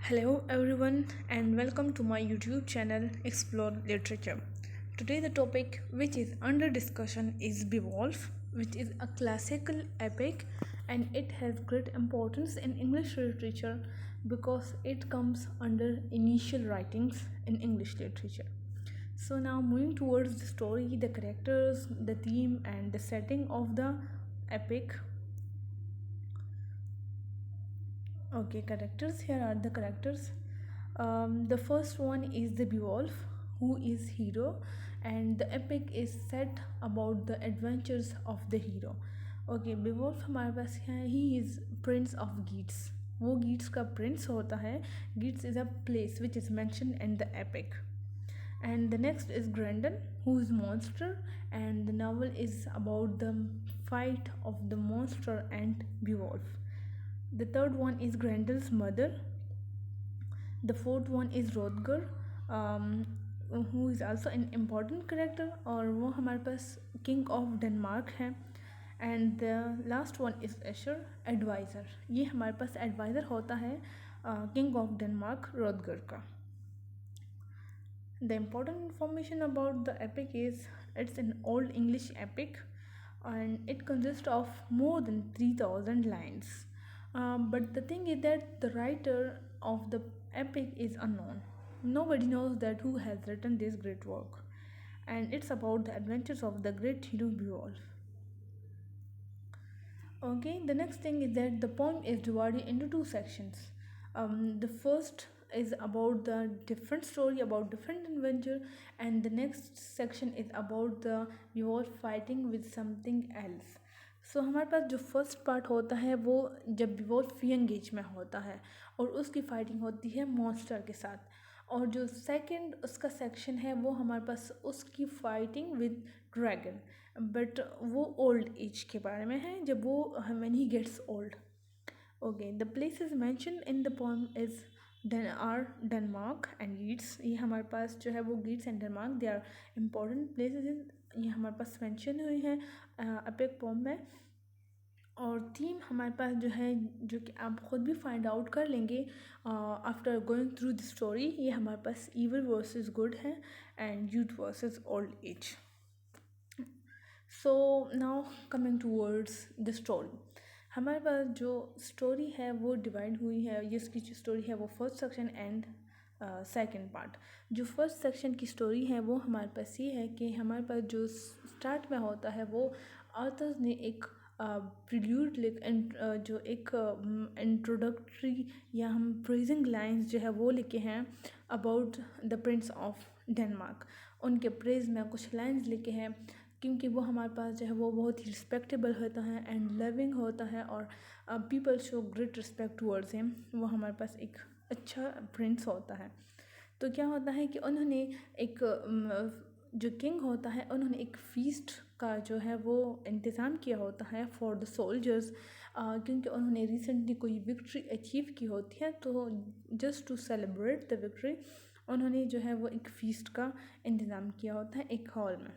Hello everyone and welcome to my YouTube channel Explore Literature. Today the topic which is under discussion is Beowulf, which is a classical epic and it has great importance in English literature because it comes under initial writings in English literature. So now moving towards the story, the characters, the theme and the setting of the epic. Okay, characters. Here are the characters. The first one is the Beowulf, who is hero, and the epic is set about the adventures of the hero. Okay, Beowulf हमारे पास है. He is prince of Geats. वो गीट्स का Prince होता है. Geats is a place which is mentioned in the epic. And the next is Grendel, who is monster, and the novel is about the fight of the monster and Beowulf. The third one is Grendel's mother. The fourth one is Rodger, who is also an important character और वो हमारे पास king of Denmark है. And the last one is Escher, advisor. ये हमारे पास advisor होता है king of Denmark Rodger का. The important information about the epic is it's an old English epic and it consists of more than 3000 lines. But the thing is that the writer of the epic is unknown. Nobody knows that who has written this great work, and it's about the adventures of the great hero Beowulf. Okay, the next thing is that the poem is divided into two sections. The first is about the different story about different adventure, and the next section is about the Beowulf fighting with something else. सो हमारे पास जो first part होता है वो जब Beowulf young age में होता है और उसकी फाइटिंग होती है मॉन्स्टर के साथ. और जो सेकंड उसका सेक्शन है वो हमारे पास उसकी फाइटिंग विद ड्रैगन, बट वो ओल्ड एज के बारे में है जब वो when he gets old. Okay, the places mention in the poem is Denmark and Geats. ये हमारे पास जो है वो Geats and Denmark they are important places. ये हमारे पास मेंशन हुई है एपिक पोएम में. और थीम हमारे पास जो है जो कि आप ख़ुद भी फाइंड आउट कर लेंगे after going through the story. ये हमारे पास ईविल वर्सेस गुड है and youth versus old age. So now coming towards the story. हमारे पास जो स्टोरी है वो डिवाइड हुई है. इसकी जो स्टोरी है वो first section and second part. जो फर्स्ट सेक्शन की स्टोरी है वो हमारे पास ये है कि हमारे पास जो स्टार्ट में होता है वो ऑथर्स ने एक प्रील्यूड जो एक इंट्रोडक्टरी या हम प्रेजिंग लाइंस जो है वो लिखे हैं about the prince of Denmark. उनके प्रेज में कुछ लाइंस लिखे हैं क्योंकि वो हमारे पास जो है वो बहुत ही रिस्पेक्टेबल होता है एंड लविंग होता है और people show great respect towards him. वो हमारे पास एक अच्छा प्रिंस होता है. तो क्या होता है कि उन्होंने एक जो किंग होता है उन्होंने एक फीस्ट का जो है वो इंतज़ाम किया होता है फॉर द सोल्जर्स, क्योंकि उन्होंने रिसेंटली कोई विक्ट्री अचीव की होती है. तो just to celebrate the victory उन्होंने जो है वो एक फीस्ट का इंतज़ाम किया होता है एक हॉल में.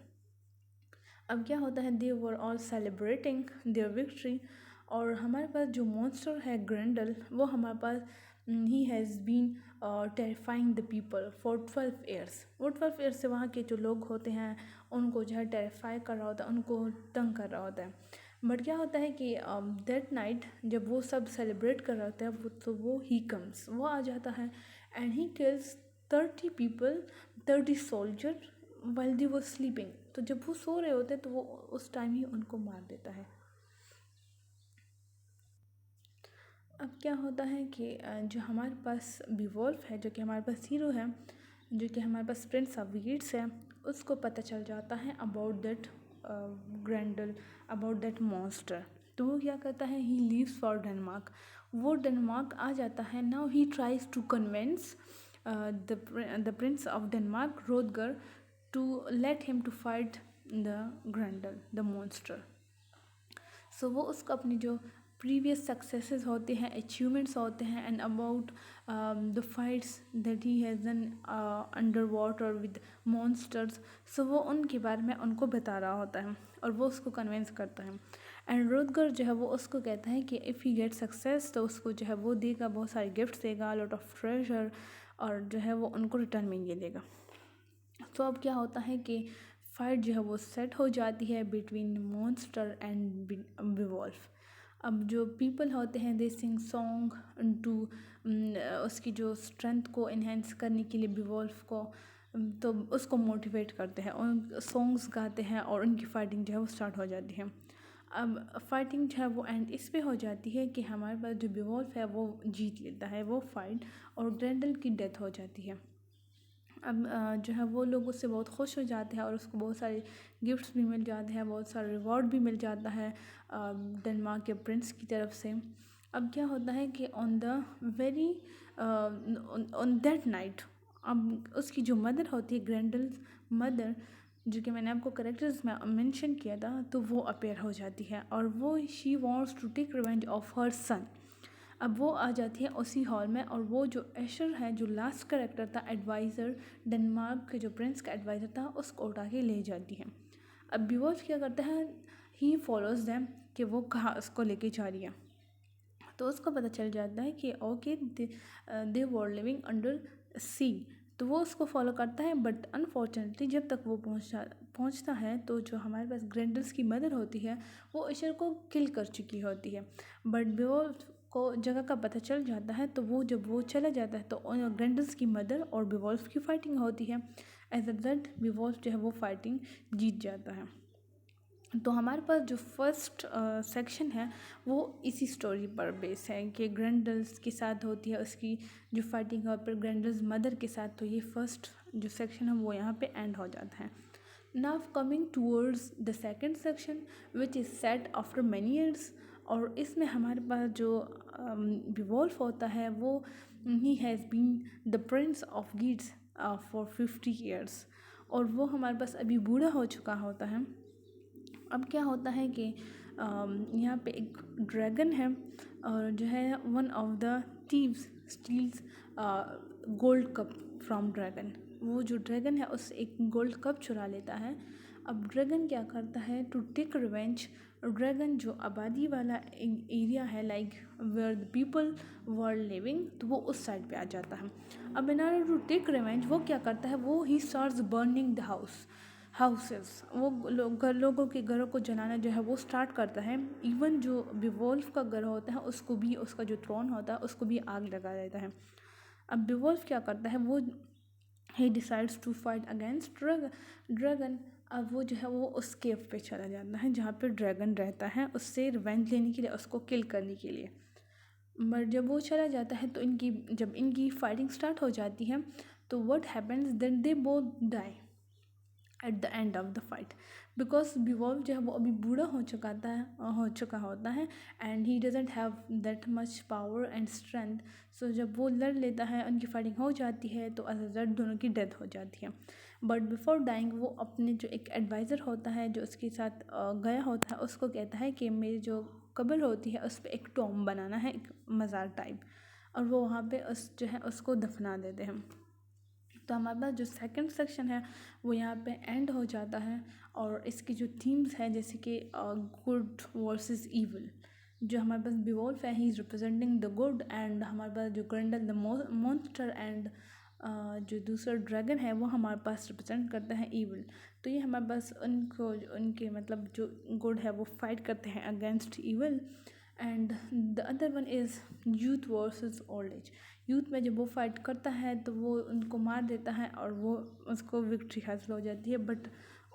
अब क्या होता है, they were all celebrating their victory. और हमारे पास जो मॉन्स्टर है ग्रेंडल, वो हमारे पास he has been terrifying the people for 12 years. वो 12 ईयर्स से वहाँ के जो लोग होते हैं उनको जो है टेरिफाई कर रहा होता है, उनको तंग कर रहा होता है. बट क्या होता है कि दैट नाइट जब वो सब सेलिब्रेट कर रहा होता है तो वो ही कम्स, वो आ जाता है and he kills 30 people, 30 soldier while they were sleeping. तो जब वो सो रहे होते हैं तो वो उस टाइम ही उनको मार देता है. अब क्या होता है कि जो हमारे पास Beowulf है, जो कि हमारे पास हीरो है, जो कि हमारे पास प्रिंस ऑफ गीट्स है, उसको पता चल जाता है about that Grendel, about that monster. तो वो क्या करता है, ही लीव्स फॉर डेनमार्क. वो डेनमार्क आ जाता है. Now he tries to convince the prince of Denmark Hrothgar to let him to fight the Grendel the monster. So वो उसको अपनी जो प्रीवियस सक्सेसेस होते हैं, अचीवमेंट्स होते हैं and about the fights that he has done under water with monsters, so वो उनके बारे में उनको बता रहा होता है और वो उसको कन्विंस करता है. एंड रुदगर जो है वो उसको कहता है कि इफ़ ही गेट सक्सेस तो उसको जो है वो देगा, बहुत सारे गिफ्ट्स देगा, लॉट ऑफ ट्रेजर, और जो है वो उनको रिटर्न में ये देगा। तो अब क्या होता है कि फाइट जो है वो सेट हो जाती है बिटवीन मॉन्स्टर एंड बिवॉल्फ। अब जो पीपल होते हैं दे सिंग सॉन्ग टू उसकी जो स्ट्रेंथ को इन्हेंस करने के लिए बिवॉल्फ को, तो उसको मोटिवेट करते हैं, उन सॉन्ग्स गाते हैं और उनकी फाइटिंग जो है वो स्टार्ट हो जाती है। अब फाइटिंग जो है वो एंड इस पे हो जाती है कि हमारे पास जो बिवॉल्फ है वो जीत लेता है वो फाइट, और ग्रेंडल की डेथ हो जाती है। अब जो है वो लोग उससे बहुत खुश हो जाते हैं और उसको बहुत सारे गिफ्ट्स भी मिल जाते हैं, बहुत सारा रिवॉर्ड भी मिल जाता है डेनमार्क के प्रिंस की तरफ से। अब क्या होता है कि on the very on that night, अब उसकी जो मदर होती है, ग्रेंडल्स मदर, जो कि मैंने आपको करेक्टर्स में मेंशन किया था, तो वो अपेयर हो जाती है और वो she wants to take revenge of her son. अब वो आ जाती है उसी हॉल में, और वो जो एशर है, जो लास्ट करेक्टर था एडवाइज़र, डेनमार्क के जो प्रिंस का एडवाइज़र था, उसको उठा के ले जाती है। अब बिवॉल्फ क्या करता है, ही फॉलोज़ देम कि वो कहाँ उसको लेके जा रही है। तो उसको पता चल जाता है कि okay they were living under sea, तो वो उसको फॉलो करता है। बट अनफॉर्चुनेटली जब तक वो पहुंचता है तो जो हमारे पास ग्रेंडल्स की मदर होती है वो इशर को किल कर चुकी होती है। बट बिवॉल्फ को जगह का पता चल जाता है, तो वो जब वो चला जाता है तो ग्रेंडल्स की मदर और बिवॉल्फ की फाइटिंग होती है। एज अ रिजल्ट बिवॉल्फ जो है वो फाइटिंग जीत जाता है। तो हमारे पास जो फर्स्ट सेक्शन है वो इसी स्टोरी पर बेस है कि ग्रेंडल्स के साथ होती है उसकी जो फाइटिंग है, और फिर ग्रेंडल्स मदर के साथ। तो ये फर्स्ट जो सेक्शन है वो यहाँ पे एंड हो जाता है। Now coming towards the second section which is set after many years, और इसमें हमारे पास जो बिवॉल्फ होता है वो he has been the prince of Geats for 50 years, और वो हमारे पास अभी बूढ़ा हो चुका होता है। अब क्या होता है कि यहाँ पे एक ड्रैगन है, और जो है one of the thieves steals gold cup from dragon. वो जो ड्रैगन है उससे एक गोल्ड कप चुरा लेता है। अब ड्रैगन क्या करता है टू टेक रिवेंज, ड्रैगन जो आबादी वाला एरिया है like where the people were living, तो वो उस साइड पे आ जाता है। अब in order to take revenge वो क्या करता है, वो ही स्टार्ट्स बर्निंग द हाउसेस, वो लोगों के घरों को जलाना जो है वो स्टार्ट करता है। इवन जो बिवॉल्फ का घर होता है उसको भी, उसका जो थ्रोन होता है उसको भी आग लगा देता है। अब बिवॉल्फ क्या करता है, वो ही decides to fight against dragon. अब वो जो है वो उस केव पे चला जाता है जहाँ पे ड्रैगन रहता है, उससे रिवेंज लेने के लिए, उसको किल करने के लिए। बट जब वो चला जाता है तो जब इनकी फाइटिंग स्टार्ट हो जाती है, तो what happens then they both die at the end of the fight, because Beowulf जो है वो अभी बूढ़ा हो चुका होता है, and he doesn't have that much power and strength. So जब वो लड़ लेता है, उनकी फाइटिंग हो जाती है, तो एज अ रिजल्ट दोनों की डेथ हो जाती है। बट बिफोर डाइंग वो अपने जो एक एडवाइज़र होता है जो उसके साथ गया होता है, उसको कहता है कि मेरी जो कब्र होती है उस पर एक टॉम बनाना है, एक मज़ार टाइप, और वो वहाँ पे उस जो है उसको दफना देते हैं। तो हमारे पास जो सेकंड सेक्शन है वो यहाँ पे एंड हो जाता है, और इसकी जो थीम्स है जैसे कि गुड वर्सेस इविल, जो हमारे पास बिवॉल्फ है he is representing the good, and हमारे पास जो ग्रेंडल द मॉन्स्टर एंड जो दूसरा ड्रैगन है वो हमारे पास रिप्रेजेंट करता है इविल। तो ये हमारे पास उनको उनके मतलब जो गुड है वो फाइट करते हैं against evil. And the other one is youth versus old age. Youth में जब वो फाइट करता है तो वो उनको मार देता है और वो उसको विक्ट्री हासिल हो जाती है। बट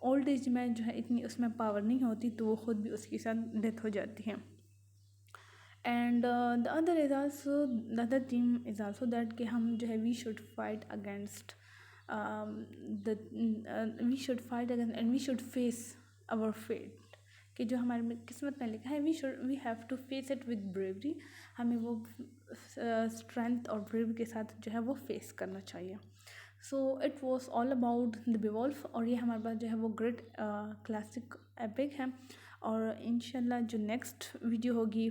ओल्ड एज में जो है इतनी उसमें पावर नहीं होती, तो वो ख़ुद भी उसके साथ डेथ हो जाती है। And the other is also the other theme is also that कि हम जो है we should fight against the we should fight against and we should face our fate, कि जो हमारे में किस्मत में लिखा है we have to face it with bravery. हमें वो स्ट्रेंथ और ब्रेवरी के साथ जो है वो फेस करना चाहिए। So it was all about the Beowulf, और ये हमारे पास जो है वो ग्रेट क्लासिक एपिक है। और इंशाल्लाह जो नेक्स्ट वीडियो होगी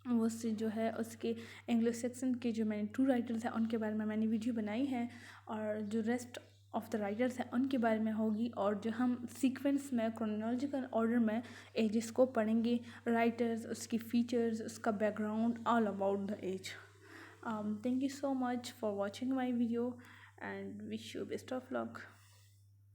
वो से जो है उसके एंग्लो सेक्सन के जो मैंने 2 राइटर्स हैं उनके बारे में मैंने वीडियो बनाई है, और जो रेस्ट ऑफ द राइटर्स हैं उनके बारे में होगी, और जो हम सीक्वेंस में क्रोनोलॉजिकल ऑर्डर में एजेस को पढ़ेंगे, राइटर्स, उसकी फीचर्स, उसका background, all about the age. Thank you so much for watching my video and wish you best of luck.